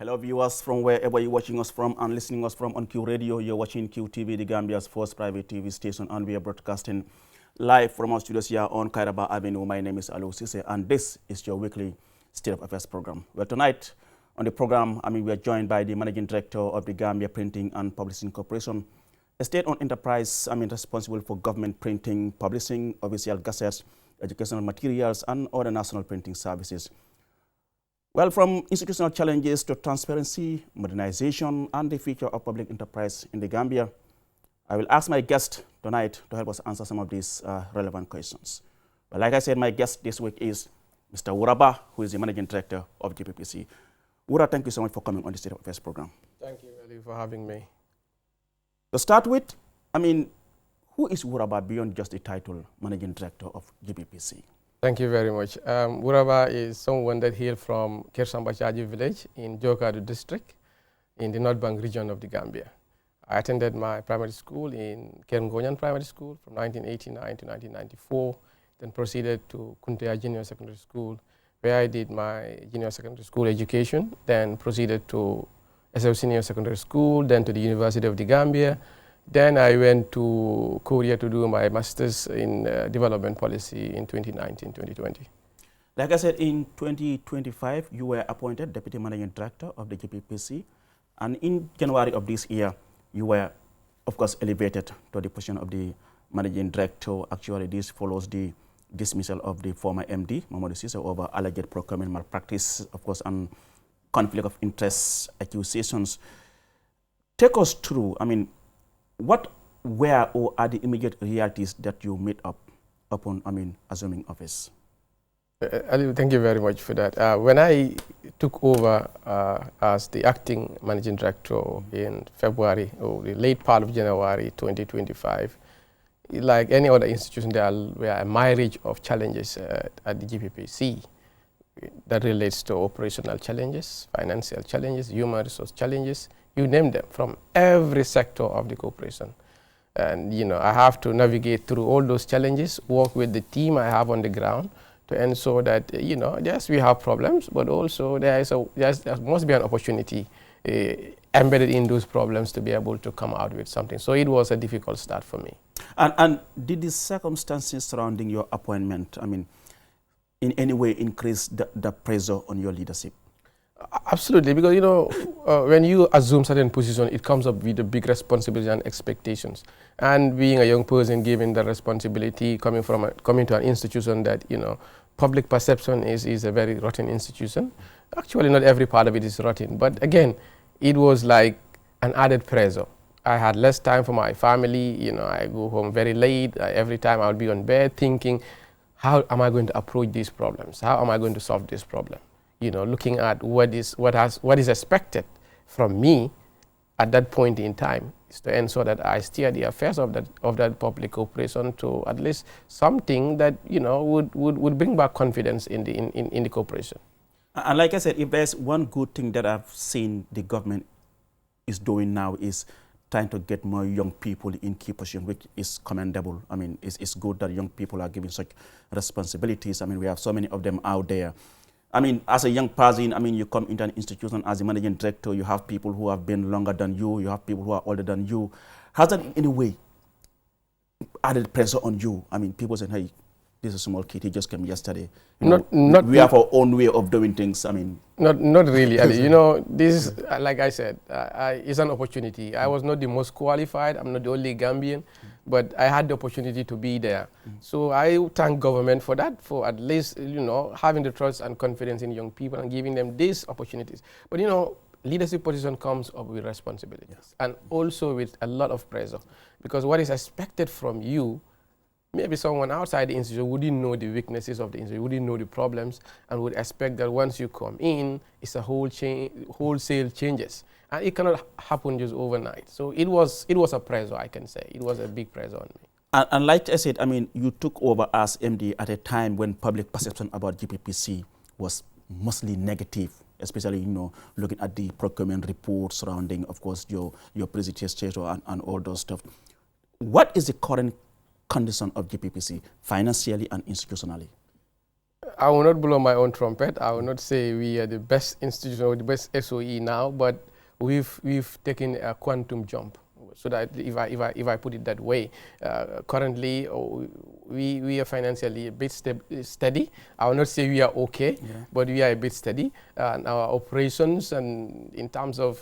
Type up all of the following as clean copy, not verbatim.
Hello viewers from wherever you're watching us from and listening us from on Q Radio. You're watching QTV, the Gambia's first private TV station, and we are broadcasting live from our studios here on Kairaba Avenue. My name is Alo Sise, and this is your weekly State of Affairs program. Well, tonight on the program, we are joined by the Managing Director of the Gambia Printing and Publishing Corporation, a state-owned enterprise responsible for government printing, publishing, official gazettes, educational materials, and other national printing services. Well, from institutional challenges to transparency, modernization, and the future of public enterprise in the Gambia, I will ask my guest tonight to help us answer some of these relevant questions. But like I said, my guest this week is Mr. Wura, who is the Managing Director of Gppc. Wura, thank you so much for coming on the State of Affairs program. Thank you, Ali, for having me. To start with, who is Wura beyond just the title Managing Director of Gppc? Thank you very much. Wura is someone that hails from Kersambachaji village in Jokadu district in the North Bank region of the Gambia. I attended my primary school in Kerengonyan Primary School from 1989 to 1994, then proceeded to Kuntea Junior Secondary School, where I did my junior secondary school education, then proceeded to SF Senior Secondary School, then to the University of the Gambia. Then I went to Korea to do my master's in development policy in 2019-2020. Like I said, in 2025, you were appointed Deputy Managing Director of the Gppc, and in January of this year, you were, of course, elevated to the position of the Managing Director. Actually, this follows the dismissal of the former MD, Mamadou Cisse, over alleged procurement malpractice, of course, and conflict of interest accusations. Take us through, what were or are the immediate realities that you made up upon, assuming office? Ali, thank you very much for that. When I took over as the acting managing director in February, or the late part of January 2025, like any other institution, there were a myriad of challenges at the Gppc that relates to operational challenges, financial challenges, human resource challenges. You name them, from every sector of the corporation. And I have to navigate through all those challenges, work with the team I have on the ground to ensure that, yes, we have problems, but also there must be an opportunity embedded in those problems to be able to come out with something. So it was a difficult start for me. And did the circumstances surrounding your appointment, in any way increase the pressure on your leadership? Absolutely, because when you assume certain position, it comes up with a big responsibility and expectations. And being a young person, given the responsibility, coming to an institution that public perception is a very rotten institution. Actually, not every part of it is rotten, but again, it was like an added pressure. I had less time for my family. I go home very late. Every time I would be on bed thinking, how am I going to approach these problems? How am I going to solve this problem? Looking at what is expected from me at that point in time is to ensure that I steer the affairs of that public corporation to at least something that would bring back confidence in the corporation. And like I said, if there's one good thing that I've seen the government is doing now is trying to get more young people in key positions, which is commendable. It's good that young people are given such responsibilities. We have so many of them out there. As a young person, you come into an institution as a managing director, you have people who have been longer than you have people who are older than you. Has that in any way added pressure on you? People say, hey, this is a small kid, he just came yesterday. We have our own way of doing things. Not really, Ali. This is, like I said, it's an opportunity. I was not the most qualified, I'm not the only Gambian, but I had the opportunity to be there. So I thank government for that, for at least, having the trust and confidence in young people and giving them these opportunities. But, leadership position comes up with responsibilities and also with a lot of pressure, because what is expected from you, maybe someone outside the institution wouldn't know the weaknesses of the institution, wouldn't know the problems, and would expect that once you come in, it's a wholesale changes. And it cannot happen just overnight. So it was a pressure, I can say. It was a big pressure on me. And like I said, you took over as MD at a time when public perception about Gppc was mostly negative, especially, looking at the procurement report surrounding, of course, your predecessor and all those stuff. What is the current condition of Gppc financially and institutionally? I will not blow my own trumpet. I will not say we are the best institution or the best SOE now, but we've taken a quantum jump. So that if I put it that way, currently we are financially a bit steady. I will not say we are okay, but we are a bit steady. And our operations and in terms of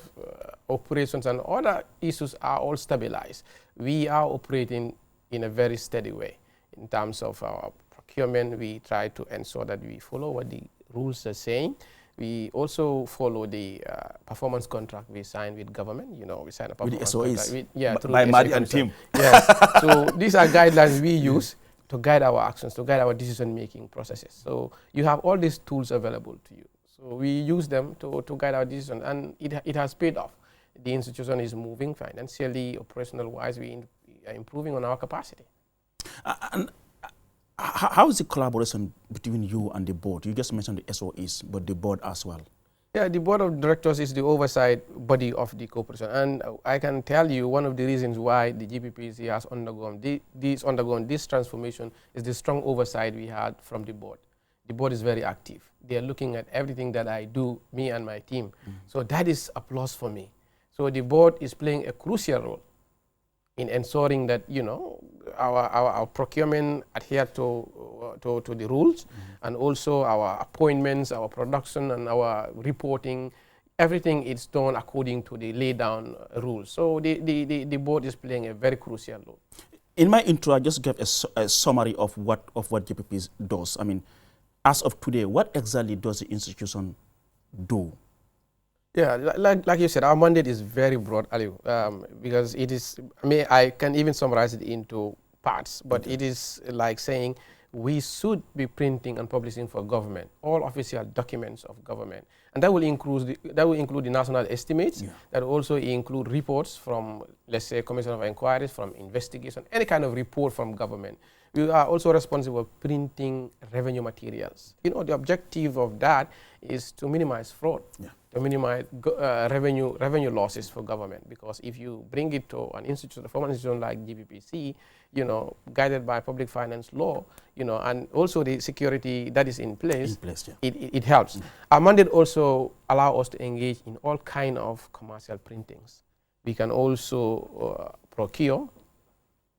operations and other issues are all stabilized. We are operating in a very steady way. In terms of our procurement, we try to ensure that we follow what the rules are saying. We also follow the performance contract we sign with government. You know, we sign a performance contract with, by Madi and team. Yes. So these are guidelines we use to guide our actions, to guide our decision-making processes. So you have all these tools available to you. So we use them to guide our decision, and it has paid off. The institution is moving financially, operational-wise. We are improving on our capacity. And how is the collaboration between you and the board? You just mentioned the SOEs, but the board as well. Yeah, the board of directors is the oversight body of the corporation, and I can tell you one of the reasons why the GPPC has undergone this transformation is the strong oversight we had from the board. The board is very active. They are looking at everything that I do, me and my team. So that is a plus for me. So the board is playing a crucial role in ensuring that, you know, our procurement adhere to the rules, and also our appointments, our production, and our reporting, everything is done according to the laid down rules. So the board is playing a very crucial role. In my intro, I just gave a summary of what GPP does. I mean, as of today, what exactly does the institution do? Yeah, like you said, our mandate is very broad, Aliu, because it is, I can even summarize it into parts, but it is like saying we should be printing and publishing for government, all official documents of government. And that will include the national estimates, that will also include reports from, let's say, Commission of Inquiries, from investigation, any kind of report from government. We are also responsible for printing revenue materials. You know, the objective of that is to minimize fraud, to minimize revenue losses for government. Because if you bring it to an institution, a formal institution like GPPC, you know, guided by public finance law, you know, and also the security that is in place, it helps. Our mandate also allow us to engage in all kind of commercial printings. We can also procure,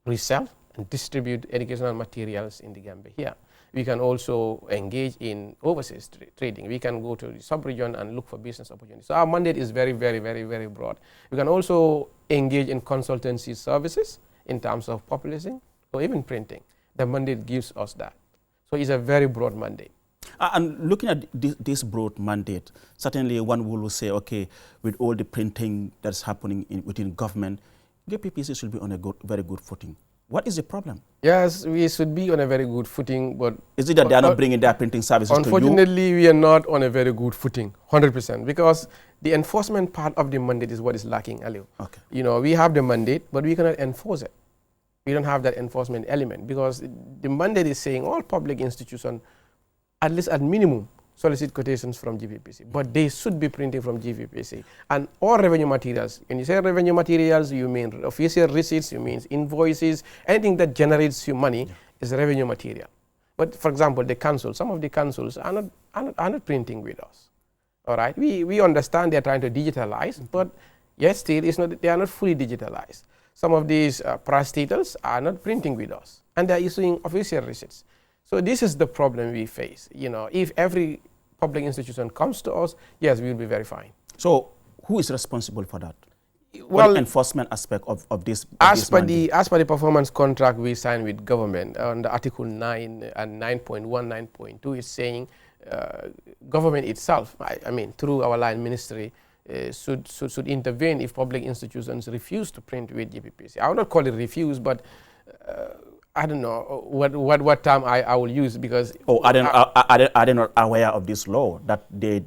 resell, and distribute educational materials in the Gambia here. We can also engage in overseas trading. We can go to the sub-region and look for business opportunities. So our mandate is very, very, very, very broad. We can also engage in consultancy services in terms of publishing or even printing. The mandate gives us that. So it's a very broad mandate. And looking at this broad mandate, certainly one will say, okay, with all the printing that's happening within government, GPPC should be on a very good footing. What is the problem? Yes, we should be on a very good footing, but... Is it that they are not bringing their printing services to you? Unfortunately, we are not on a very good footing, 100%, because the enforcement part of the mandate is what is lacking, Aliu. Okay. You know, we have the mandate, but we cannot enforce it. We don't have that enforcement element, because the mandate is saying all public institutions, at least at minimum, solicit quotations from GPPC, but they should be printing from GPPC. And all revenue materials, when you say revenue materials, you mean official receipts, you mean invoices, anything that generates you money is revenue material. But for example, the council, some of the councils are not printing with us. All right, we understand they're trying to digitalize, but yet still they are not fully digitalized. Some of these parastatals are not printing with us, and they're issuing official receipts. So this is the problem we face. You know, if every public institution comes to us, yes, we will be very fine. So who is responsible for that? Well, the enforcement aspect of this? As per the performance contract we signed with government, under Article 9 and 9.1, 9.2 is saying government itself, I mean through our line ministry, should intervene if public institutions refuse to print with GPPC. I would not call it refuse, but I don't know what term I will use, because... Oh, are they not aware of this law that they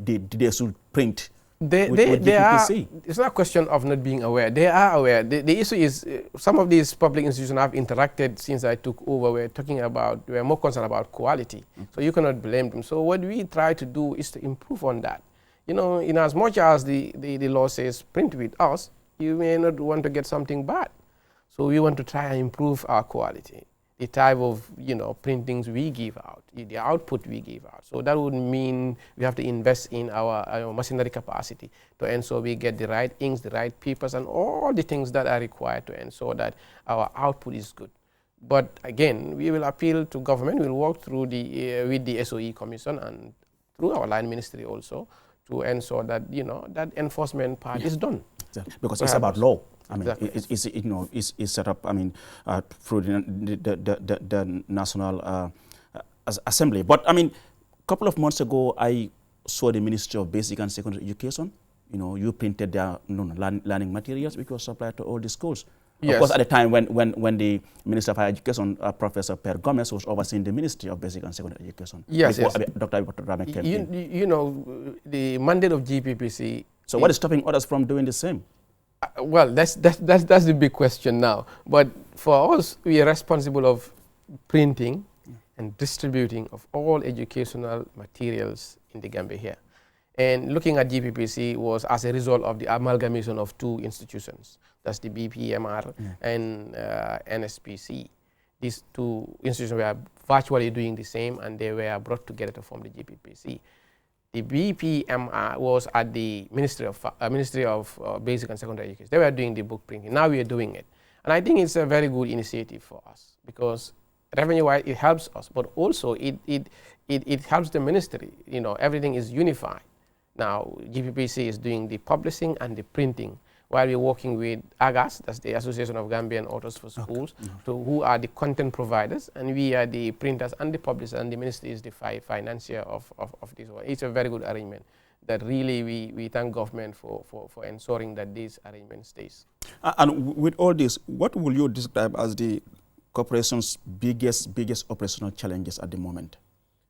should print with GPPC? It's not a question of not being aware. They are aware. The issue is some of these public institutions have interacted since I took over. We're more concerned about quality. So you cannot blame them. So what we try to do is to improve on that. You know, in as much as the law says print with us, you may not want to get something bad. So we want to try and improve our quality. the type of printings we give out, the output we give out. So that would mean we have to invest in our machinery capacity to ensure we get the right inks, the right papers, and all the things that are required to ensure that our output is good. But again, we will appeal to government. We'll work through with the SOE Commission and through our line ministry also to ensure that that enforcement part is done. Exactly. Because it's about law. I mean, exactly. it's set up. I mean, through the National Assembly. But I mean, a couple of months ago, I saw the Ministry of Basic and Secondary Education. You printed their learning materials which was supplied to all the schools. Yes. Of course, at the time when the Minister of Higher Education, Professor Per Gomez, was overseeing the Ministry of Basic and Secondary Education. Yes, yes. Dr. Rame came in. The mandate of Gppc. So what is stopping others from doing the same? Well, that's the big question now. But for us, we are responsible of printing and distributing of all educational materials in the Gambia here. And looking at Gppc was as a result of the amalgamation of two institutions. That's the BPMR and NSPC. These two institutions were virtually doing the same, and they were brought together to form the Gppc. The BPMR was at the Ministry of Basic and Secondary Education. They were doing the book printing. Now we are doing it. And I think it's a very good initiative for us because revenue-wise it helps us, but also it helps the ministry. Everything is unified. Now Gppc is doing the publishing and the printing, while we're working with AGAS, that's the Association of Gambian Authors for Schools, who are the content providers, and we are the printers and the publishers, and the ministry is the financier of this one. It's a very good arrangement that really we thank government for ensuring that this arrangement stays. And with all this, what will you describe as the corporation's biggest operational challenges at the moment?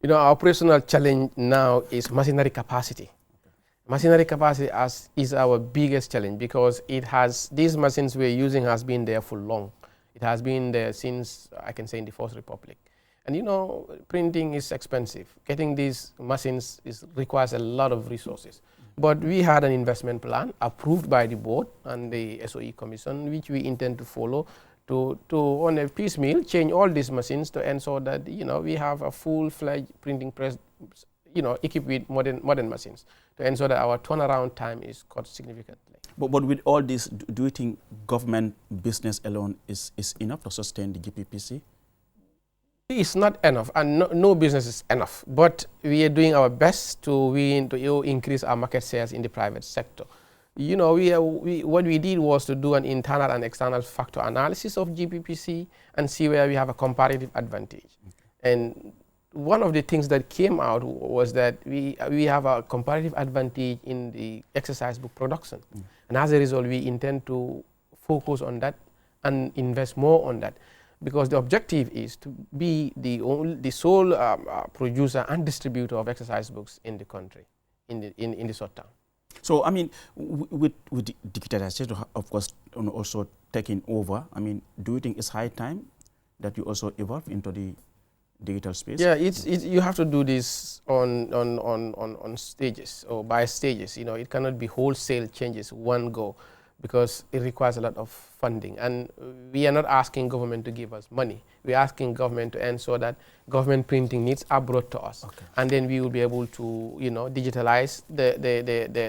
Our operational challenge now is machinery capacity. Machinery capacity is our biggest challenge because these machines we're using has been there for long. It has been there since, I can say, in the Fourth Republic. And printing is expensive. Getting these machines requires a lot of resources. But we had an investment plan approved by the board and the SOE Commission, which we intend to follow to on a piecemeal, change all these machines to ensure that, we have a full-fledged printing press, equipped with modern machines to ensure that our turnaround time is cut significantly. But with all this, do you think government business alone is enough to sustain the Gppc? It's not enough, and no business is enough. But we are doing our best to increase our market shares in the private sector. What we did was to do an internal and external factor analysis of Gppc and see where we have a comparative advantage. And one of the things that came out was that we have a comparative advantage in the exercise book production. And as a result, we intend to focus on that and invest more on that, because the objective is to be the sole producer and distributor of exercise books in the country, in the short term. So, I mean, with digitalization, of course, also taking over, I mean, do you think it's high time that you also evolve into the digital space? Yeah, you have to do this on stages or by stages. It cannot be wholesale changes one go, because it requires a lot of funding. And we are not asking government to give us money. We're asking government to ensure that government printing needs are brought to us. Okay. And then we will be able to, digitalize the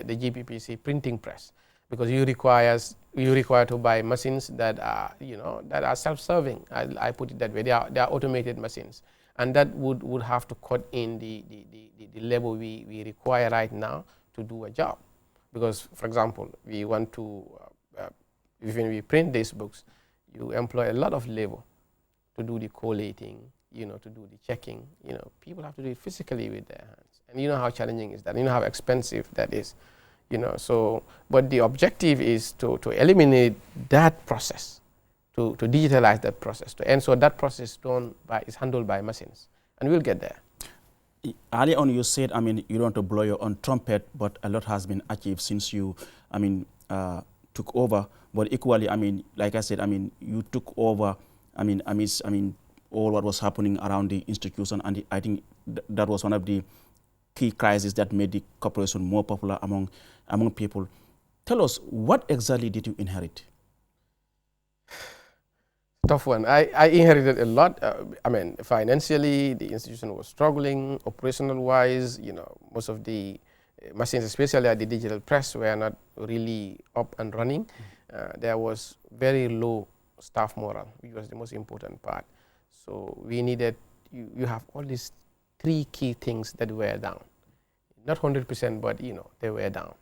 Gppc printing press, because you require to buy machines that are, that are self-serving. I put it that way. They are automated machines. And that would have to cut in the level we require right now to do a job. Because, for example, we want to, when we print these books, you employ a lot of labor to do the collating, to do the checking. People have to do it physically with their hands. And you know how challenging is that. You know how expensive that is. So, but the objective is to eliminate that process, to digitalize that process, to ensure that process is handled by machines. And we'll get there. Earlier on, you said, you don't want to blow your own trumpet, but a lot has been achieved since you, took over. But equally, like I said, you took over, all what was happening around the institution, and I think that was one of the key crises that made the corporation more popular among people. Tell us, what exactly did you inherit? tough one. I inherited a lot. I mean, financially, the institution was struggling. Operational-wise, most of the machines, especially at the digital press, were not really up and running. There was very low staff morale, which was the most important part. So we needed, you have all these 3 key things that were down. Not 100%, but they were down.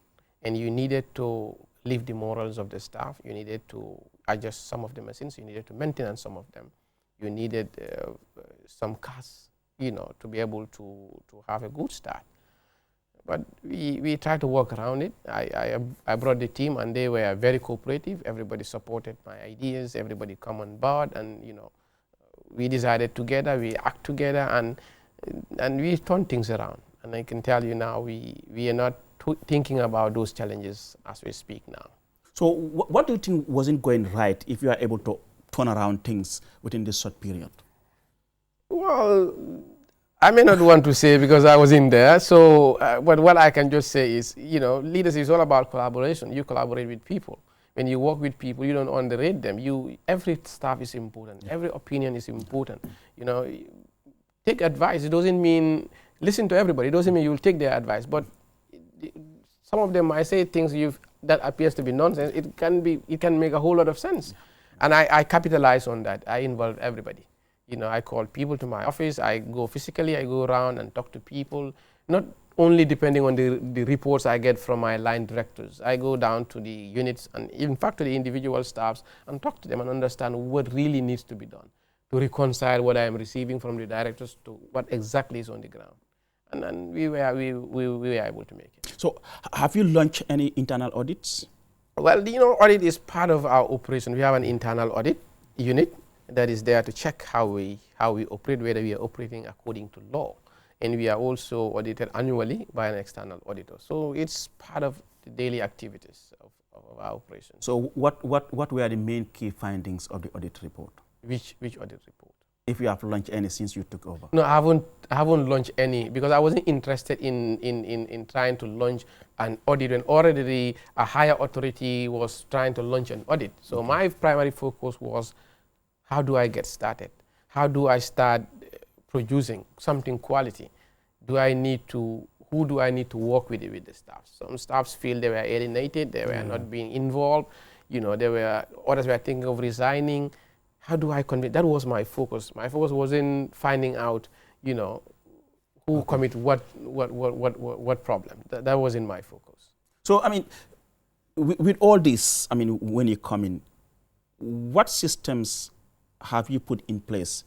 And you needed to lift the morals of the staff. You needed to adjust some of the machines. You needed to maintain some of them. You needed some cash, to be able to have a good start. But we tried to work around it. I brought the team, and they were very cooperative. Everybody supported my ideas. Everybody come on board, and we decided together. We act together, and we turned things around. And I can tell you now, we are not thinking about those challenges as we speak now. So what do you think wasn't going right if you are able to turn around things within this short period? Well, I may not want to say because I was in there. So, but what I can just say is, leadership is all about collaboration. You collaborate with people. When you work with people, you don't underrate them. Every staff is important. Yeah. Every opinion is important. Take advice. It doesn't mean listen to everybody. It doesn't mean you'll take their advice. But some of them might say things that appears to be nonsense. It can make a whole lot of sense. And I capitalize on that. I involve everybody. I call people to my office. I go physically. I go around and talk to people, not only depending on the reports I get from my line directors. I go down to the units and in fact to the individual staffs and talk to them and understand what really needs to be done to reconcile what I am receiving from the directors to what exactly is on the ground. And then we were able to make it. So have you launched any internal audits? Well, audit is part of our operation. We have an internal audit unit that is there to check how we operate, whether we are operating according to law. And we are also audited annually by an external auditor. So it's part of the daily activities of our operation. So what were the main key findings of the audit report? Which audit report? If you have launched any since you took over. No, I haven't launched any because I wasn't interested in trying to launch an audit when already a higher authority was trying to launch an audit. So my primary focus was, how do I get started? How do I start producing something quality? Who do I need to work with the staff? Some staffs feel they were alienated, they were not being involved. Others were thinking of resigning. How do I convince? That was my focus. My focus was in finding out, who commit what problem. That was in my focus. So, with all this, when you come in, what systems have you put in place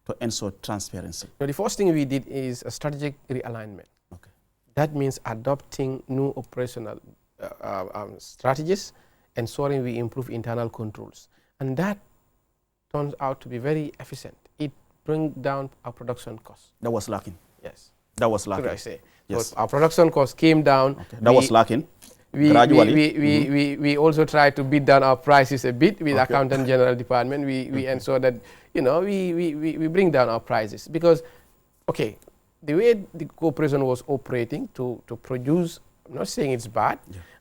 to ensure transparency? The first thing we did is a strategic realignment. Okay. That means adopting new operational strategies, ensuring we improve internal controls. And that turns out to be very efficient. It brings down our production costs. That was lacking. Yes. That was lacking. Should I say? Yes. So our production costs came down. Okay. That was lacking. Gradually. We also try to beat down our prices a bit with Accountant General Department. We ensure that we bring down our prices because, the way the corporation was operating to produce, I'm not saying it's bad,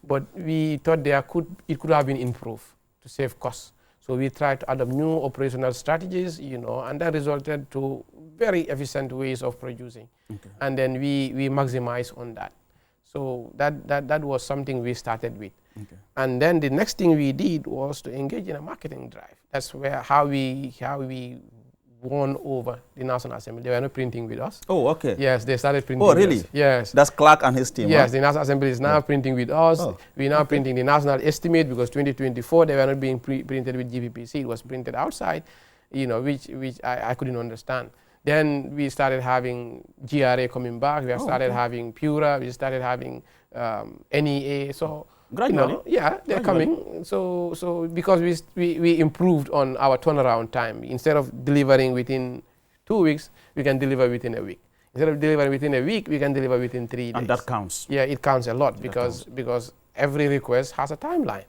but we thought it could have been improved to save costs. So we tried to adopt new operational strategies, and that resulted to very efficient ways of producing. Okay. And then we maximize on that. So that was something we started with. Okay. And then the next thing we did was to engage in a marketing drive. That's how we won over the National Assembly. They were not printing with us. Oh, okay. Yes, they started printing with us. Oh, really? Yes. That's Clark and his team. Yes, the National Assembly is now printing with us. Oh. We're now printing the national estimate because 2024 they were not being printed with Gppc. It was printed outside, which I couldn't understand. Then we started having GRA coming back. We have started having Wura. We started having NEA. So gradually, they're coming. So because we improved on our turnaround time. Instead of delivering within 2 weeks, we can deliver within a week. Instead of delivering within a week, we can deliver within 3 days. And that counts. Yeah, it counts a lot because every request has a timeline,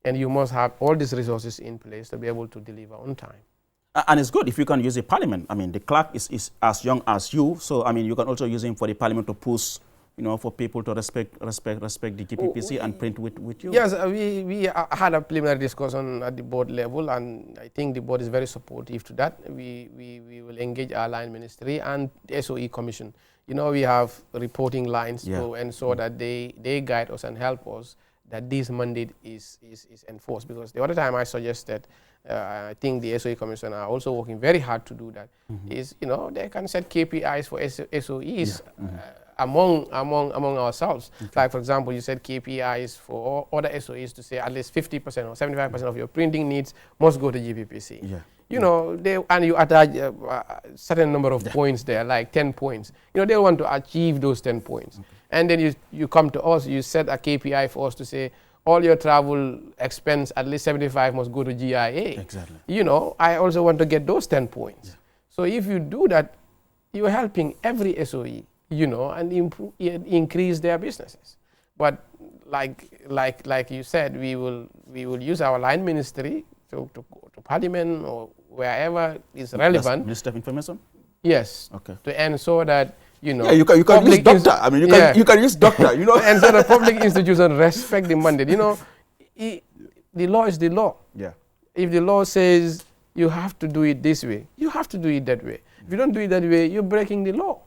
and you must have all these resources in place to be able to deliver on time. And it's good if you can use a parliament. The clerk is as young as you, so you can also use him for the parliament to push for people to respect the Gppc and print with you? Yes, we had a preliminary discussion at the board level, and I think the board is very supportive to that. We will engage our line ministry and the SOE commission. We have reporting lines to ensure that they guide us and help us that this mandate is enforced. Because the other time I suggested, I think the SOE commission are also working very hard to do that. Is they can set KPIs for SOEs. Among ourselves. Like, for example, you said KPIs for other SOEs to say at least 50% or 75% of your printing needs must go to GPPC. And you attach a certain number of points there, like 10 points. They want to achieve those 10 points. And then you come to us, you set a KPI for us to say, all your travel expense, at least 75 must go to GIA. Exactly. I also want to get those 10 points. So if you do that, you're helping every SOE. And increase their businesses. But like you said, we will use our line ministry to Parliament or wherever is relevant. Minister of Information? Yes. Okay. To ensure that you can use doctor. I mean, you can use doctor. And so the public institutions respect the mandate. The law is the law. Yeah. If the law says you have to do it this way, you have to do it that way. If you don't do it that way, you're breaking the law.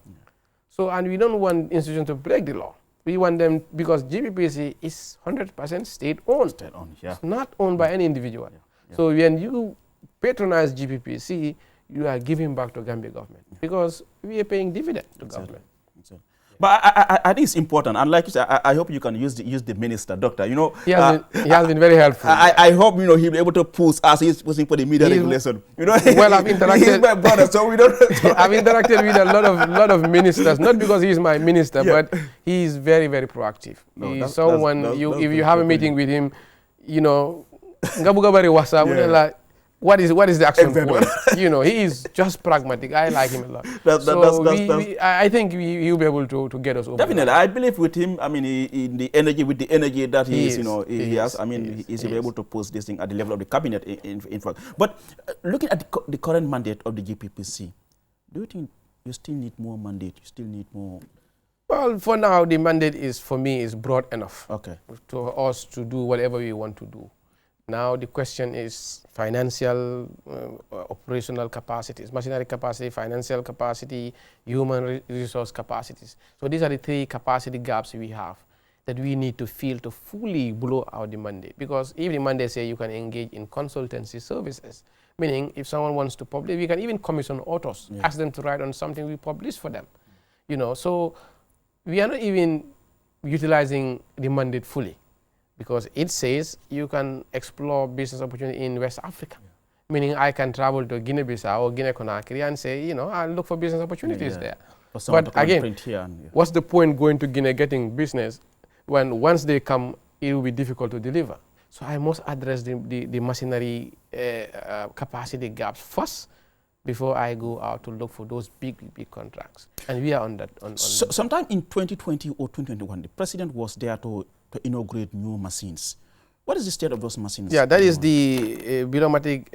So, and we don't want institutions to break the law. We want them, because GPPC is 100% state-owned. State-owned, yeah. It's not owned by any individual. Yeah. So when you patronize GPPC, you are giving back to Gambia government, because we are paying dividend to government. Exactly. But I think it's important, and like you said, I hope you can use the minister, doctor. He has been very helpful. I hope he'll be able to push as he's pushing for the media regulation. Well, I've interacted. He's my brother, so we don't. I've interacted with a lot of ministers, not because he's my minister, but he's very, very proactive. He's someone. If you have a meeting with him, Ngabugabari wasa. What is the action point? He is just pragmatic. I like him a lot. I think he'll be able to get us over. Definitely, I believe with him. I mean, with the energy that he has. I mean, he's able to push this thing at the level of the cabinet. In fact, but looking at the current mandate of the GPPC, do you think you still need more mandate? You still need more? Well, for now, the mandate for me is broad enough. Okay. To us to do whatever we want to do. Now the question is financial, operational capacities, machinery capacity, financial capacity, human resource capacities. So these are the three capacity gaps we have that we need to fill to fully blow out the mandate. Because if the mandate say you can engage in consultancy services, meaning if someone wants to publish, we can even commission authors, ask them to write on something, we publish for them. So we are not even utilizing the mandate fully. Because it says you can explore business opportunity in West Africa. Meaning I can travel to Guinea-Bissau or Guinea-Conakry and say, I'll look for business opportunities there. But again, what's the point going to Guinea getting business when once they come, it will be difficult to deliver? So I must address the machinery capacity gaps first before I go out to look for those big contracts. And we are on that. Sometime in 2020 or 2021, the president was there to inaugurate new machines. What is the state of those machines? Yeah, that is the bureaumatic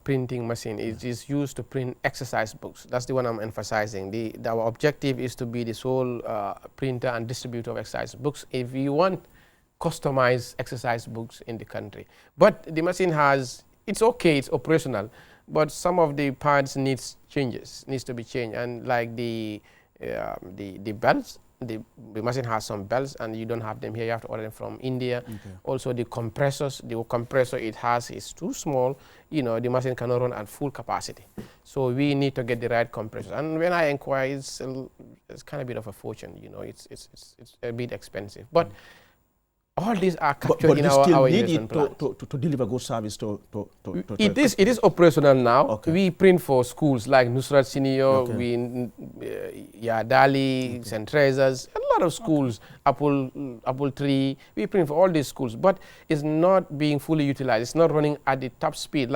printing machine. It is used to print exercise books. That's the one I'm emphasizing. Our objective is to be the sole printer and distributor of exercise books. If you want customized exercise books in the country. But the machine it's okay, it's operational, but some of the parts needs to be changed. And like the belts, the machine has some belts and you don't have them here, you have to order them from India. Okay. Also the compressors, the compressor it has is too small, the machine cannot run at full capacity. So we need to get the right compressors. And when I inquire, it's kind of a bit of a fortune, it's a bit expensive. But all these are captured in our investment plan. To deliver good service to it is operational now. Okay. We print for schools like Nusrat Senior, Yadali, St. Teresa's, a lot of schools, Apple Tree. We print for all these schools, but it's not being fully utilized. It's not running at the top speed.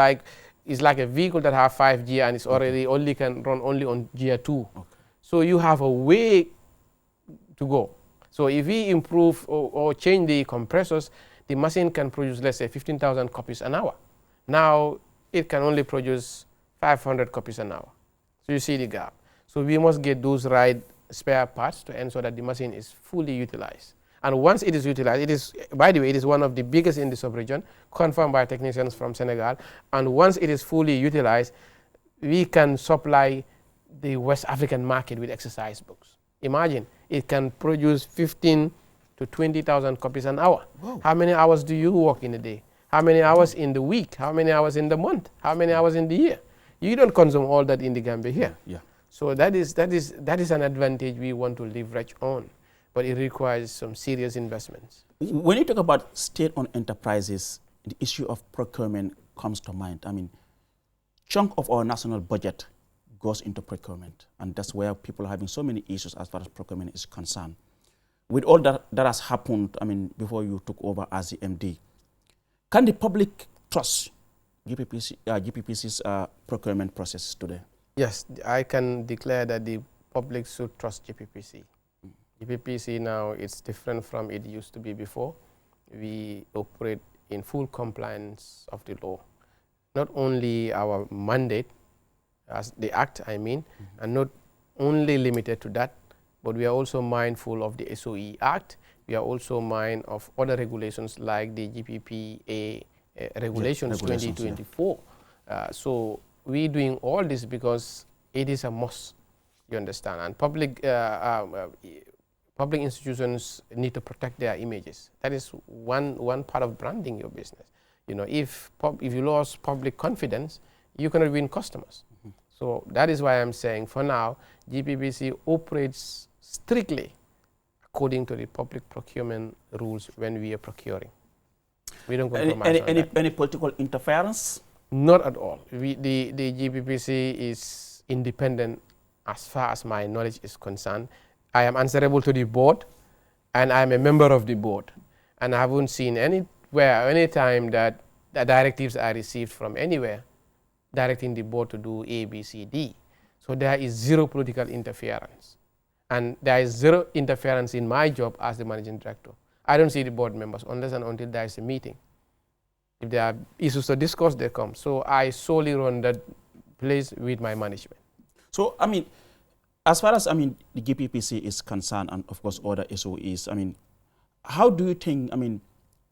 It's like a vehicle that has 5 gear and it's already only can run only on gear 2. Okay. So you have a way to go. So if we improve or change the compressors, the machine can produce, let's say, 15,000 copies an hour. Now, it can only produce 500 copies an hour. So you see the gap. So we must get those right spare parts to ensure that the machine is fully utilized. And once it is utilized, it is, by the way, it is one of the biggest in the sub-region, confirmed by technicians from Senegal. And once it is fully utilized, we can supply the West African market with exercise books. Imagine, it can produce 15 to 20,000 copies an hour. Wow. How many hours do you work in a day? How many hours in the week? How many hours in the month? How many hours in the year? You don't consume all that in the Gambia here. Yeah. So that is an advantage we want to leverage on, but it requires some serious investments. When you talk about state-owned enterprises, the issue of procurement comes to mind. I mean, chunk of our national budget goes into procurement, and that's where people are having so many issues as far as procurement is concerned. With all that has happened, I mean, before you took over as the MD, can the public trust GPPC's procurement process today? Yes, I can declare that the public should trust GPPC. GPPC now is different from it used to be before. We operate in full compliance of the law. Not only our mandate, as the act, I mean, and not only limited to that, but we are also mindful of the SOE Act. We are also mindful of other regulations like the GPPA regulations 2024. Yeah. So we're doing all this because it is a must, you understand, and public institutions need to protect their images. That is one part of branding your business. You know, if you lost public confidence, you cannot win customers. So that is why I'm saying, for now, GPPC operates strictly according to the public procurement rules when we are procuring. We don't compromise on that. Any political interference? Not at all. The GPPC is independent as far as my knowledge is concerned. I am answerable to the board, and I am a member of the board. And I haven't seen anywhere, any time that the directives are received from anywhere directing the board to do A, B, C, D. So there is zero political interference. And there is zero interference in my job as the managing director. I don't see the board members unless and until there is a meeting. If there are issues to discuss, they come. So I solely run that place with my management. So, I mean, as far as, I mean, the GPPC is concerned, and of course other SOEs, I mean, how do you think, I mean,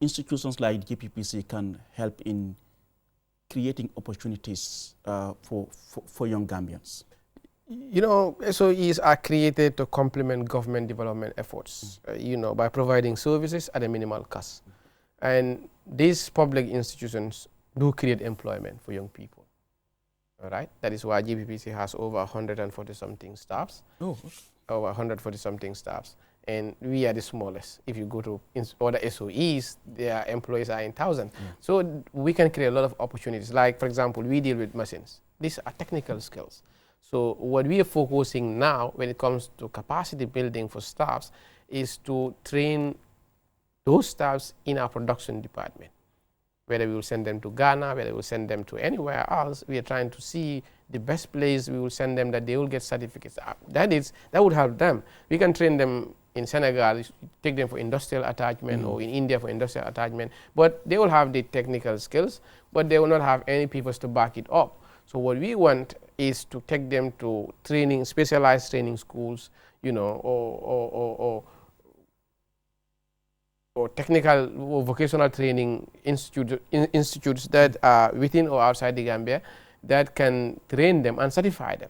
institutions like GPPC can help in creating opportunities for young Gambians? You know, SOEs are created to complement government development efforts, you know, by providing services at a minimal cost. And these public institutions do create employment for young people. All right? That is why GPPC has over 140-something staffs. Oh, okay. Over 140-something staffs. And we are the smallest. If you go to other SOEs, their employees are in thousands. Yeah. So we can create a lot of opportunities. Like, for example, we deal with machines. These are technical skills. So what we are focusing now when it comes to capacity building for staffs is to train those staffs in our production department. Whether we will send them to Ghana, whether we will send them to anywhere else, we are trying to see the best place we will send them that they will get certificates. That would help them. We can train them in Senegal, take them for industrial attachment, or in India for industrial attachment, but they will have the technical skills, but they will not have any people to back it up. So what we want is to take them to training, specialized training schools, you know, or technical or vocational training institutes that are within or outside the Gambia that can train them and certify them,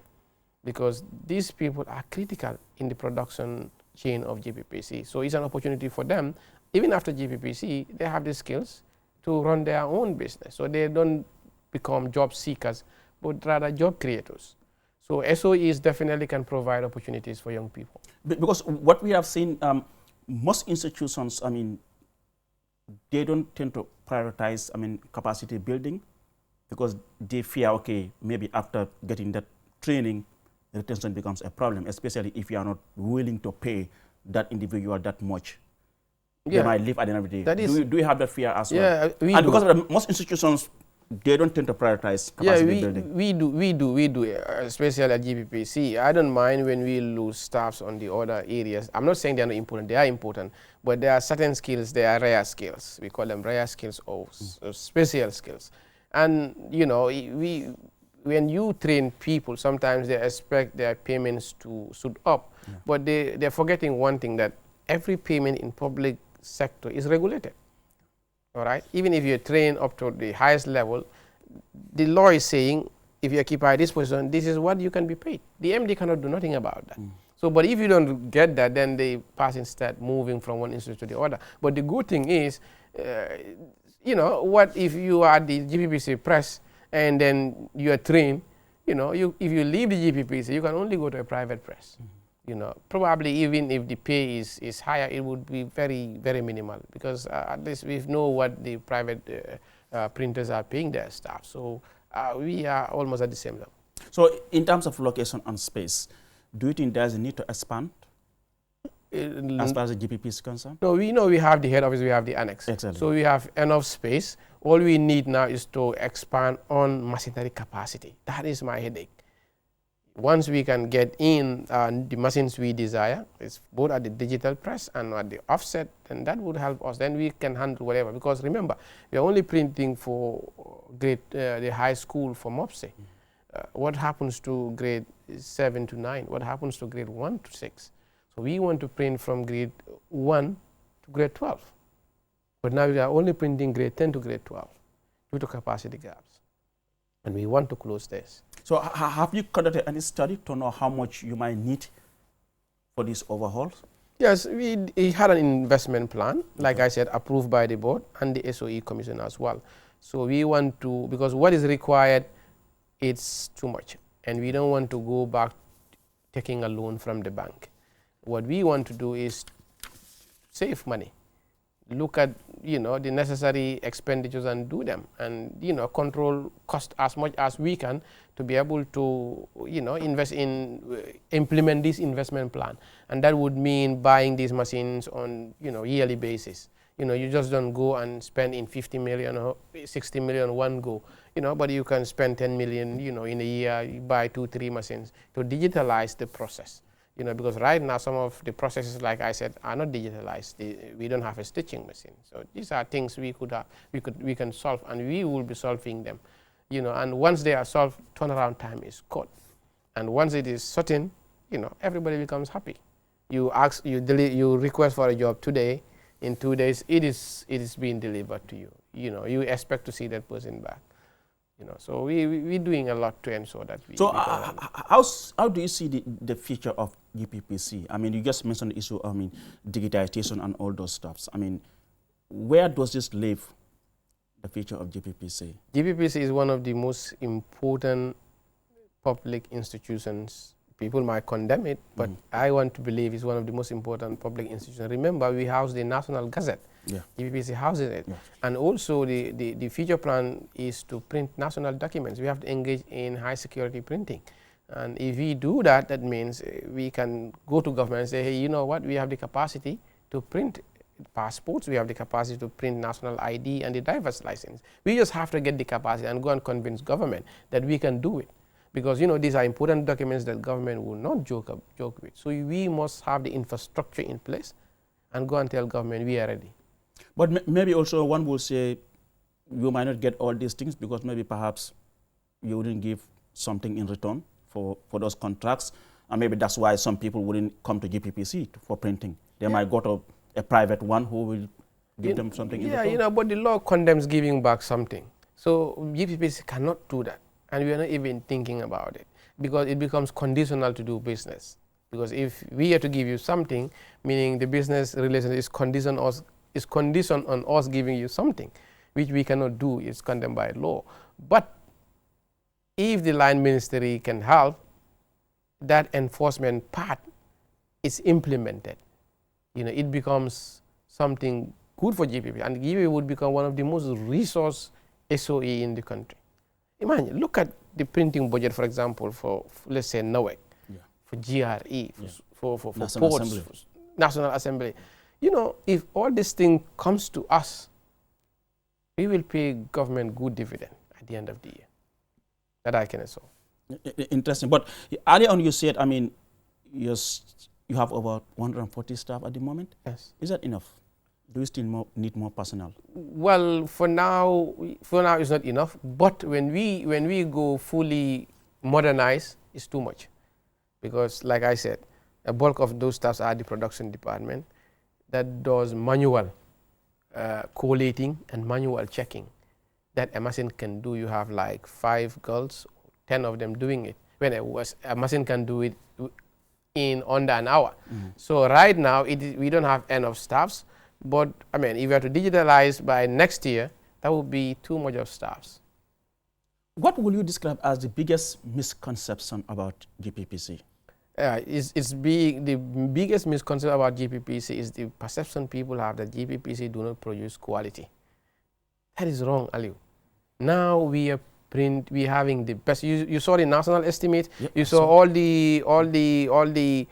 because these people are critical in the production chain of GPPC. So it's an opportunity for them. Even after GPPC, they have the skills to run their own business. So they don't become job seekers, but rather job creators. So SOEs definitely can provide opportunities for young people. Because what we have seen, most institutions, I mean, they don't tend to prioritize, I mean, capacity building, because they fear, okay, maybe after getting that training, retention becomes a problem, especially if you are not willing to pay that individual that much. Yeah. They might leave at the end of the day. Do you have that fear as well? Yeah, we and do. Because most institutions, they don't tend to prioritize capacity building. We do, especially at GPPC. I don't mind when we lose staffs on the other areas. I'm not saying they're not important, they are important, but there are certain skills, they are rare skills. We call them rare skills or special skills. And, you know, when you train people, sometimes they expect their payments to suit up, but they're forgetting one thing, that every payment in public sector is regulated. All right, even if you're trained up to the highest level, the law is saying if you occupy this position, this is what you can be paid. The MD cannot do nothing about that. So, but if you don't get that, then the person start moving from one institute to the other. But the good thing is, you know, what if you are the GPPC press and then you are trained, you know, if you leave the GPPC, you can only go to a private press. You know, probably even if the pay is higher, it would be very, very minimal, because at least we know what the private printers are paying their staff. So we are almost at the same level. So in terms of location and space, do you think there's a need to expand as far as the GPP is concerned? No, we know we have the head office, we have the annex. Exactly. So we have enough space. All we need now is to expand on machinery capacity. That is my headache. Once we can get in the machines we desire, it's both at the digital press and at the offset, then that would help us. Then we can handle whatever. Because remember, we are only printing for grade the high school for MOPSE. What happens to grade 7 to 9? What happens to grade 1 to 6? So we want to print from grade 1 to grade 12. But now we are only printing grade 10 to grade 12 due to capacity gaps. And we want to close this. So have you conducted any study to know how much you might need for these overhauls? Yes, we had an investment plan, like I said, approved by the board and the SOE commission as well. So we want to, because what is required, it's too much. And we don't want to go back taking a loan from the bank. What we want to do is save money. Look at, you know, the necessary expenditures and do them, and, you know, control cost as much as we can to be able to, you know, invest in, implement this investment plan. And that would mean buying these machines on, you know, yearly basis. You know, you just don't go and spend in 50 million or 60 million one go, you know, but you can spend 10 million, you know, in a year, you buy 2-3 machines to digitalize the process. You know, because right now some of the processes, like I said, are not digitalized. We don't have a stitching machine. So these are things we can solve, and we will be solving them. You know, and once they are solved, turnaround time is cut. And once it is certain, you know, everybody becomes happy. You request for a job today, in 2 days it is being delivered to you. You know, you expect to see that person back. You know, so we're doing a lot to ensure that we. So how do you see the future of GPPC? I mean, you just mentioned the issue, I mean, digitization and all those stuffs. I mean, where does this leave the future of GPPC? GPPC is one of the most important public institutions. People might condemn it, but I want to believe it's one of the most important public institutions. Remember, we house the National Gazette. Yeah. GPPC houses it. Yeah. And also the future plan is to print national documents. We have to engage in high security printing. And if we do that, that means we can go to government and say, hey, you know what, we have the capacity to print passports, we have the capacity to print national ID and the driver's license. We just have to get the capacity and go and convince government that we can do it. Because, you know, these are important documents that government will not joke with. So we must have the infrastructure in place and go and tell government we are ready. But maybe also one will say you might not get all these things because maybe perhaps you wouldn't give something in return for those contracts. And maybe that's why some people wouldn't come to GPPC for printing. They might go to a private one who will give them something in return. Yeah, you know, but the law condemns giving back something. So GPPC cannot do that. And we are not even thinking about it because it becomes conditional to do business. Because if we are to give you something, meaning the business relation is conditioned on us giving you something, which we cannot do, is condemned by law. But if the line ministry can help, that enforcement part is implemented. You know, it becomes something good for GPP, and GPP would become one of the most resource SOE in the country. Imagine, look at the printing budget, for example, for let's say NOEC, for GRE, for National ports, Assembly. For National Assembly. You know, if all this thing comes to us, we will pay government good dividend at the end of the year. That I can assure. Interesting. But earlier on you said, I mean, you have over 140 staff at the moment. Yes. Is that enough? Do you still need more personnel? Well, for now it's not enough. But when we go fully modernized, it's too much, because like I said, a bulk of those staffs are the production department that does manual collating and manual checking that a machine can do. You have like 5 girls, 10 of them doing it, when a machine can do it in under an hour. So right now we don't have enough staffs, but I mean, if we are to digitalize by next year, that would be too much of staffs. What will you describe as the biggest misconception about GPPC? The biggest misconception about GPPC is the perception people have that GPPC do not produce quality. That is wrong, Aliu. Now we are having the best. You saw the national estimate. Yep, you saw all the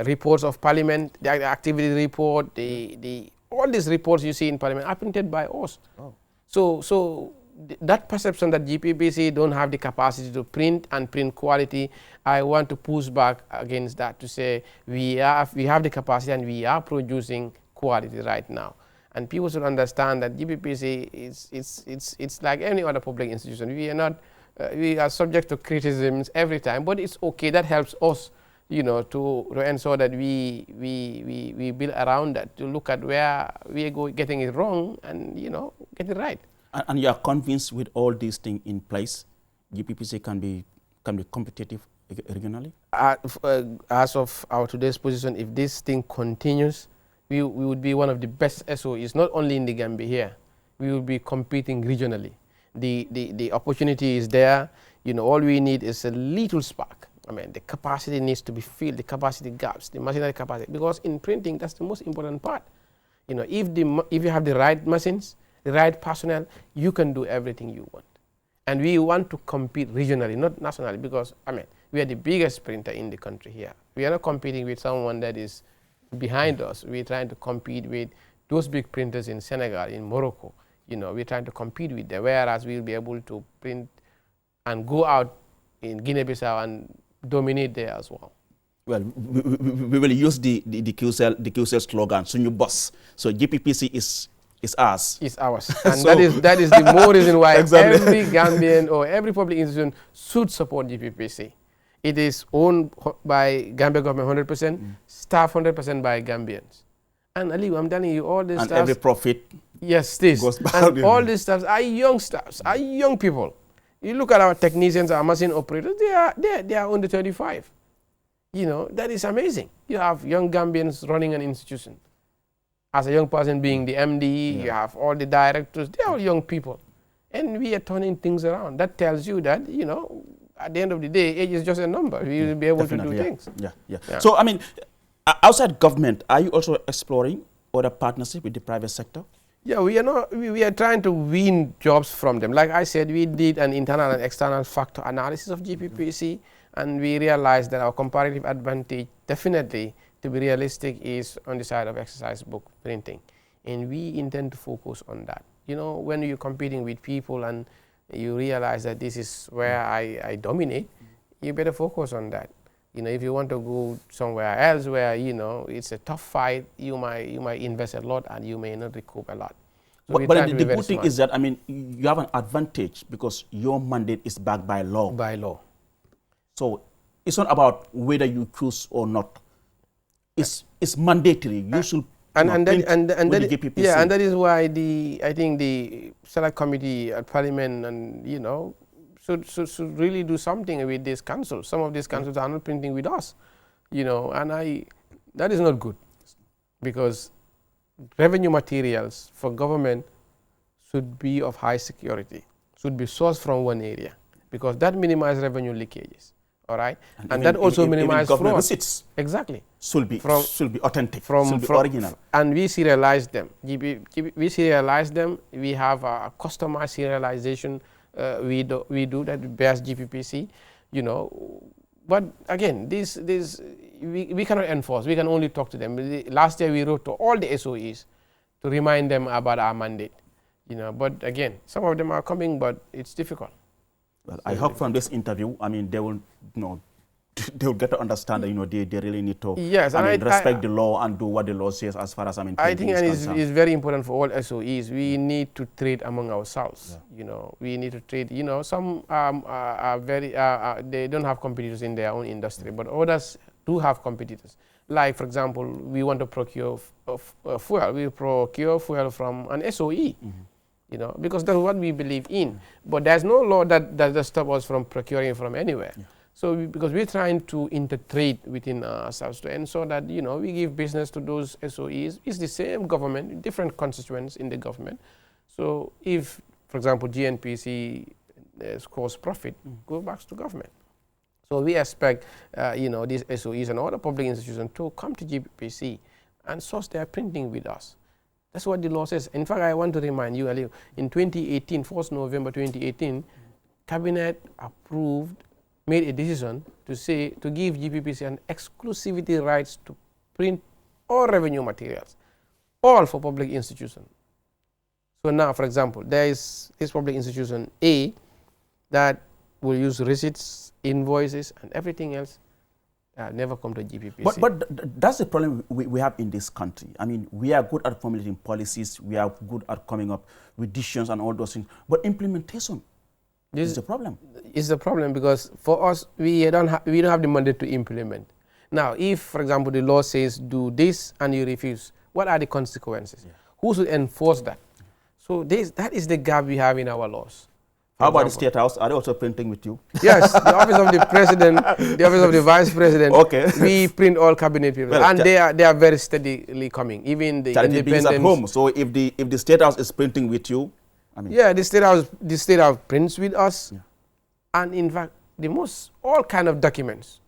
reports of Parliament, the activity report, all these reports you see in Parliament are printed by us. Oh. So that perception that GPPC don't have the capacity to print and print quality, I want to push back against that, to say we have the capacity and we are producing quality right now. And people should understand that GPPC it's like any other public institution. We are subject to criticisms every time, but it's okay. That helps us, to ensure that we build around that, to look at where we are getting it wrong and get it right. And you are convinced with all these things in place, GPPC can be competitive regionally? As of our today's position, if this thing continues, we would be one of the best SOEs, not only in the Gambia here. We will be competing regionally. The opportunity is there. All we need is a little spark. I mean, the capacity needs to be filled, the capacity gaps, the machinery capacity, because in printing, that's the most important part. If you have the right machines, the right personnel, you can do everything you want. And we want to compete regionally, not nationally, because, I mean, we are the biggest printer in the country here. We are not competing with someone that is behind us. We're trying to compete with those big printers in Senegal, in Morocco. We're trying to compete with them, whereas we'll be able to print and go out in Guinea-Bissau and dominate there as well. Well, we will use the QCell slogan, Sunyu Boss. So GPPC is ours. It's ours. And so that is the more reason why exactly. Every Gambian or every public institution should support GPPC. It is owned by Gambia government 100%, staffed 100% by Gambians. And Ali, I'm telling you, all these and staffs, every profit goes back. And all these staffs are young staffs, are young people. You look at our technicians, our machine operators, they are under 35. That is amazing. You have young Gambians running an institution. As a young person being the MD, you have all the directors, they are all young people. And we are turning things around. That tells you that, at the end of the day, age is just a number. We will be able to do things. Yeah. So, I mean, outside government, are you also exploring other partnership with the private sector? Yeah, we are trying to win jobs from them. Like I said, we did an internal and external factor analysis of GPPC, and we realized that our comparative advantage, definitely, to be realistic, is on the side of exercise book printing. And we intend to focus on that. When you're competing with people and you realize that this is where I dominate, you better focus on that. If you want to go somewhere else where, it's a tough fight, you might invest a lot and you may not recoup a lot. So but the good thing is that, I mean, you have an advantage because your mandate is backed by law. By law. So it's not about whether you choose or not. It's mandatory. You should and that is why I think the select committee at Parliament and should really do something with this council. Some of these councils are not printing with us, and that is not good, because revenue materials for government should be of high security, should be sourced from one area, because that minimizes revenue leakages. All right, and that also minimizes government fraud. Receipts. Exactly. Should be authentic. Should be original. And we serialize them. We serialize them. We have a customized serialization. We do that bears GPPC. But again, we cannot enforce. We can only talk to them. Last year we wrote to all the SOEs to remind them about our mandate. But again, some of them are coming, but it's difficult. Well, I hope from this interview, I mean, they will they will get to understand that, you know, they really need to yes, respect the law and do what the law says as far as, I mean, I think it's very important for all SOEs. We need to trade among ourselves. You know, we need to trade. You know, some are very, they don't have competitors in their own industry, but others do have competitors. Like, for example, we want to procure fuel. We procure fuel from an SOE. You know, because that's what we believe in. But there's no law that stops us from procuring from anywhere. So, because we're trying to intertrade within ourselves to ensure that, you know, we give business to those SOEs. It's the same government, different constituents in the government. So, if, for example, GNPC scores profit, go back to government. So, we expect, you know, these SOEs and other public institutions to come to Gppc and source their printing with us. That's what the law says. In fact, I want to remind you, Ali, in 2018, 1st November 2018, Cabinet made a decision to give Gppc an exclusivity rights to print all revenue materials, all for public institutions. So now, for example, there is this public institution A that will use receipts, invoices, and everything else. Never come to Gppc. But that's the problem we have in this country. I mean, we are good at formulating policies, we are good at coming up with decisions and all those things, but implementation is the problem. It's the problem because for us, we don't have the mandate to implement. Now, if, for example, the law says do this and you refuse, what are the consequences? Who should enforce that? So that is the gap we have in our laws. How about the State House? Are they also printing with you? Yes, the office of the president, the office of the vice president. Okay. We print all cabinet people, well, and they are very steadily coming. Even the independents at home. So if the State House is printing with you, I mean, yeah, the State House prints with us, and in fact, all kind of documents.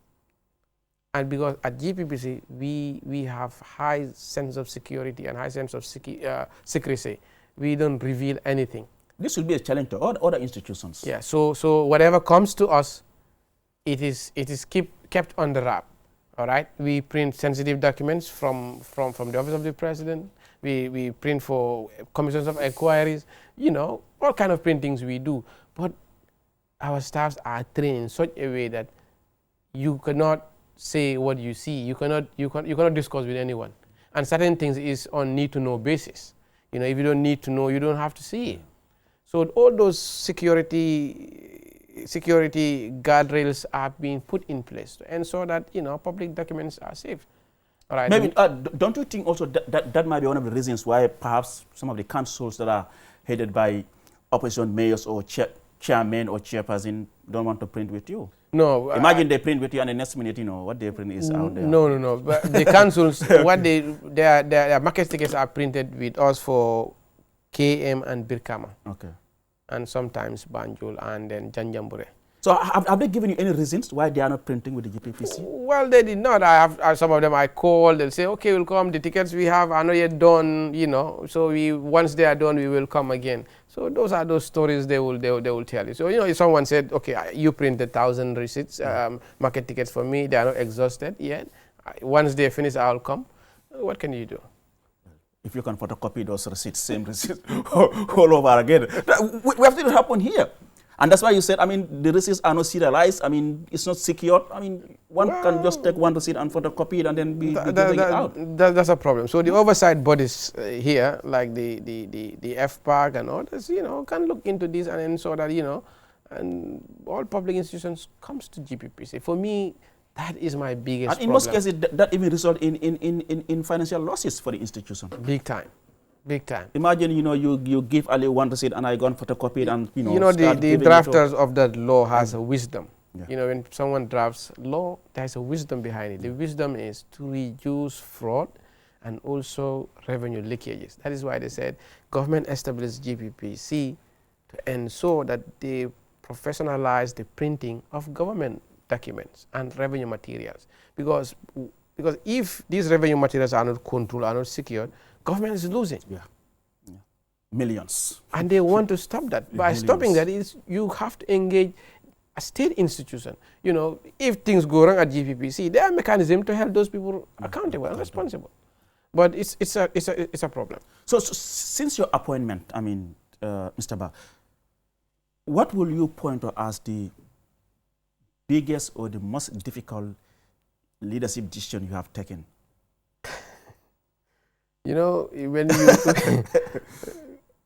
And because at Gppc we have high sense of security and high sense of secrecy, we don't reveal anything. This will be a challenge to all other institutions. Yeah. So whatever comes to us, it is kept on the wrap. All right. We print sensitive documents from the office of the president. We print for commissions of inquiries. You know, all kind of printings we do. But our staffs are trained in such a way that you cannot say what you see. You cannot discuss with anyone. And certain things is on need to know basis. You know, if you don't need to know, you don't have to see it. So all those security guardrails are being put in place to ensure that, you know, public documents are safe. All right. Maybe don't you think also that might be one of the reasons why perhaps some of the councils that are headed by opposition mayors or chairmen or chairperson don't want to print with you? No. Imagine they print with you and the next minute, you know, what they print is out there. No. But the councils, their market tickets are printed with us for KM and Birkama. Okay. And sometimes Banjul and then Janjambure. So have they given you any reasons why they are not printing with the Gppc? Well, they did not. I have some of them I call, they'll say, okay, we'll come. The tickets we have are not yet done, you know. So once they are done, we will come again. So those are those stories they will tell you. So, you know, if someone said, okay, you printed 1,000 receipts, market tickets for me, they are not exhausted yet. Once they finish, I'll come. What can you do? If you can photocopy those receipts, same receipts, all over again. We have to happen here. And that's why you said, I mean, the receipts are not serialized. I mean, it's not secure. I mean, one can just take one receipt and photocopy it and then be giving it out. That's a problem. So the oversight bodies here, like the FPAC and others, you know, can look into this and ensure that, you know, and all public institutions comes to Gppc. For me, that is my biggest problem. And in most cases, that even result in financial losses for the institution. Big time. Big time. Imagine, you know, you give Ali one receipt and I go and photocopy it and, you know. You know, the drafters of that law has a wisdom. Yeah. You know, when someone drafts law, there's a wisdom behind it. The wisdom is to reduce fraud and also revenue leakages. That is why they said government established Gppc to ensure that they professionalize the printing of government documents and revenue materials. Because if these revenue materials are not controlled, are not secured, government is losing. Yeah. Millions. And they want to stop that. By stopping that, you have to engage a state institution. You know, if things go wrong at Gppc, there are mechanisms to help those people accountable and responsible. But it's a problem. So since your appointment, I mean, Mr. Ba, what will you point to as the biggest or the most difficult leadership decision you have taken? You know, when you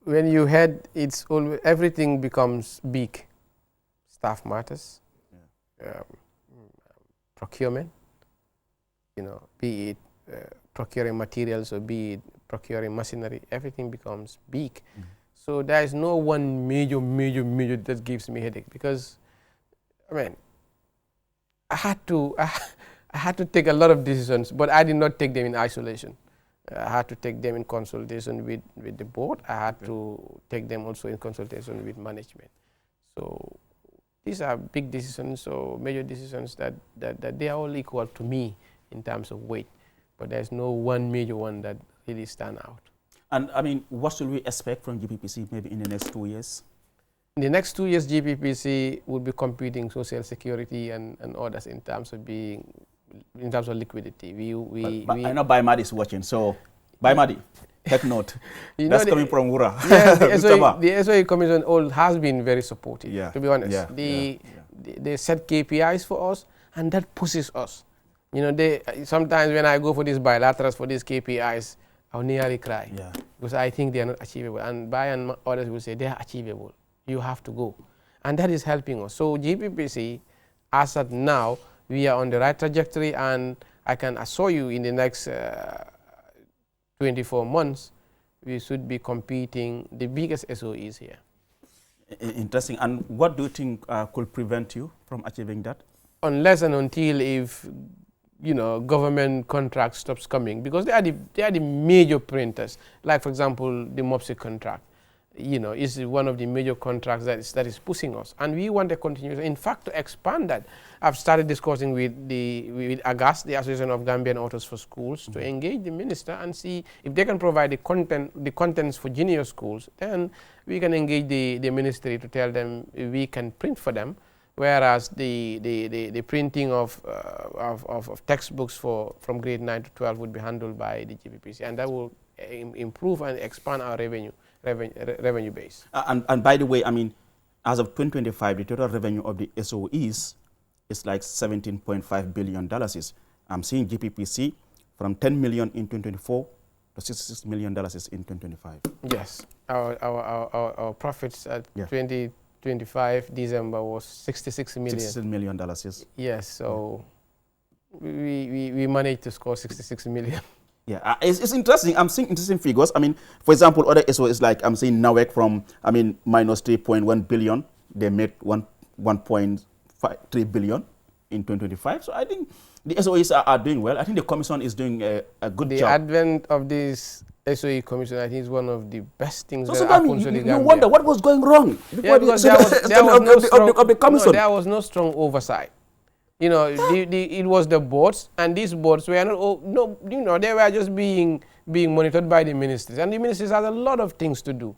when you head, it's always, everything becomes big. Staff matters, procurement. You know, be it procuring materials or be it procuring machinery, everything becomes big. So there is no one major that gives me headache, because I mean, I had to take a lot of decisions, but I did not take them in isolation. I had to take them in consultation with the board. I had to take them also in consultation with management. So these are big decisions or major decisions that they are all equal to me in terms of weight, but there's no one major one that really stand out. And I mean, what should we expect from GPPC maybe in the next 2 years? In the next 2 years, GPPC will be competing social security and others in terms of liquidity. But I know Baimadi is watching, so Baimadi, take note. That's coming from Wura. Yes, the SOE Commission has been very supportive, to be honest. They set KPIs for us, and that pushes us. You know, sometimes when I go for these bilaterals, for these KPIs, I'll nearly cry, because I think they are not achievable. And Bai and others will say they are achievable. You have to go. And that is helping us. So GPPC, as of now, we are on the right trajectory, and I can assure you in the next 24 months, we should be competing the biggest SOEs here. Interesting. And what do you think could prevent you from achieving that? Unless and until if government contract stops coming, because they are the major printers. Like, for example, the MOPSI contract, is one of the major contracts that is pushing us, and we want to continue. In fact, to expand that, I've started discussing with AGAS, the Association of Gambian Authors for Schools, to engage the minister and see if they can provide the contents for junior schools. Then we can engage the ministry to tell them we can print for them. Whereas the printing of textbooks from grade 9 to 12 would be handled by the GPPC, and that will improve and expand our revenue base. And by the way, I mean, as of 2025, the total revenue of the SOEs is like $17.5 billion. I'm seeing GPPC from 10 million in 2024 to $66 million in 2025. Yes, our profits at 2025 December was $66 million. $66 million, yes. Yes, so we managed to score 66 million. Yeah, it's interesting. I'm seeing interesting figures. I mean, for example, other SOEs, like I'm seeing NAWEC from, minus 3.1 billion. They made 1.3 billion in 2025. So I think the SOEs are doing well. I think the commission is doing a good job. The advent of this SOE commission, I think, is one of the best things that happened to the Gambia. You wonder what was going wrong. Because there was no strong oversight. It was the boards, and these boards were not, they were just being monitored by the ministries, and the ministries had a lot of things to do.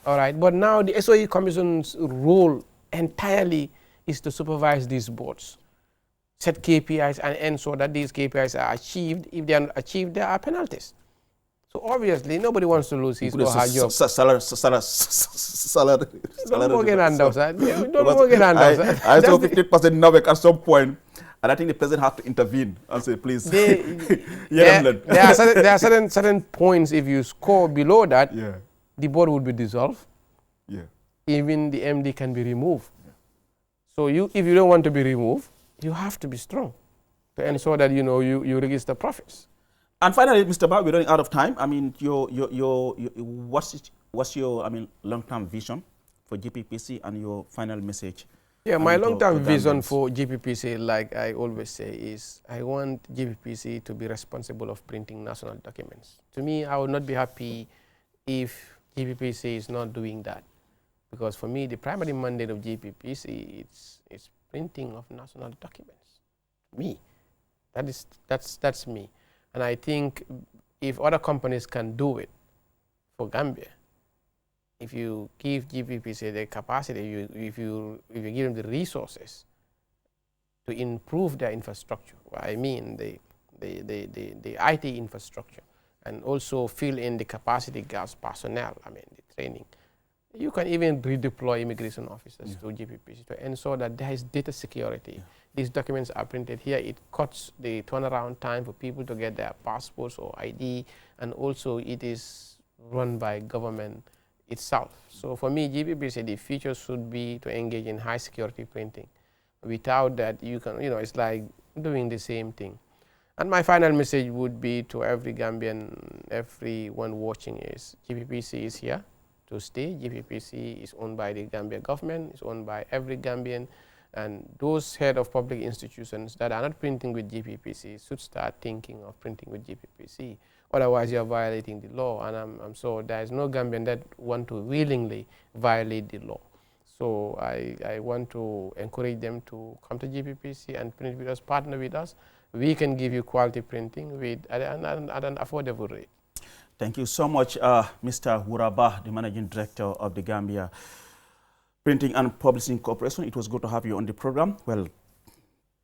All right, but now the SOE Commission's role entirely is to supervise these boards, set KPIs, and ensure that these KPIs are achieved. If they are not achieved, there are penalties. So obviously, nobody wants to lose his or her job. Salary. I saw 50% NAWEC at some point, and I think the president had to intervene and say, please. There are certain points, if you score below that, the board will be dissolved. Even the MD can be removed. So if you don't want to be removed, you have to be strong to ensure that you register profits. And finally, Mr. Ba, we're running out of time. I mean, what's your long-term vision for GPPC and your final message? Yeah, my long-term vision for GPPC, like I always say, is I want GPPC to be responsible of printing national documents. To me, I would not be happy if GPPC is not doing that, because for me, the primary mandate of GPPC is printing of national documents. That's me. And I think if other companies can do it for Gambia, if you give GPPC the capacity, if you give them the resources to improve their infrastructure, I mean the IT infrastructure, and also fill in the capacity gaps personnel, the training, You can even redeploy immigration officers to GPPC to ensure that there is data security. These documents are printed here. It cuts the turnaround time for people to get their passports or ID, and also it is run by government itself. So for me, GPPC, the future should be to engage in high security printing. Without that, you can, it's like doing the same thing. And my final message would be to every Gambian, everyone watching, is GPPC is here to stay. GPPC is owned by the Gambia government, it's owned by every Gambian, and those head of public institutions that are not printing with GPPC should start thinking of printing with GPPC. Otherwise, you are violating the law, and I'm sure there is no Gambian that want to willingly violate the law. So I want to encourage them to come to GPPC and print with us, partner with us. We can give you quality printing at an affordable rate. Thank you so much, Mr. Wura, the Managing Director of the Gambia Printing and Publishing Corporation. It was good to have you on the program. Well,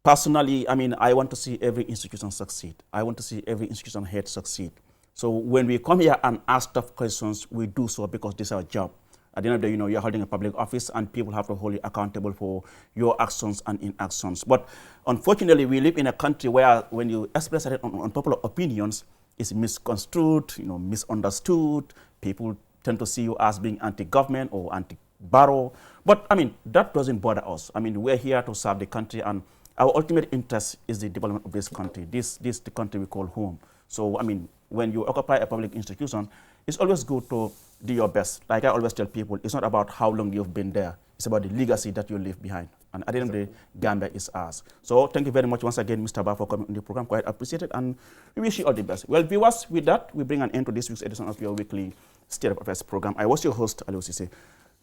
personally, I mean, I want to see every institution succeed. I want to see every institution head succeed. So when we come here and ask tough questions, we do so because this is our job. At the end of the day, you're holding a public office and people have to hold you accountable for your actions and inactions. But unfortunately, we live in a country where when you express unpopular opinions, it's misconstrued, misunderstood. People tend to see you as being anti-government or anti-Barrow. But I mean, that doesn't bother us. I mean, we're here to serve the country, and our ultimate interest is the development of this country. This the country we call home. So I mean, when you occupy a public institution, it's always good to do your best. Like I always tell people, it's not about how long you've been there. It's about the legacy that you leave behind. And at the end of the day, Gambia is ours. So thank you very much once again, Mr. Ba, for coming on the program. Quite appreciated, and we wish you all the best. Well, viewers, with that, we bring an end to this week's edition of your weekly State of Affairs program. I was your host, Aliou Cissé.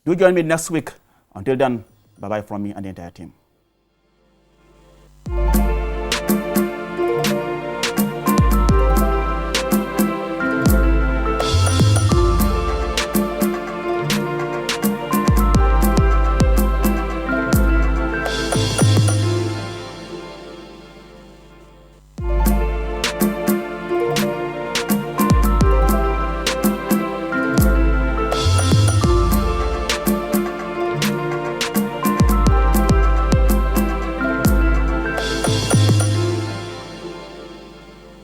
Do join me next week. Until then, bye-bye from me and the entire team.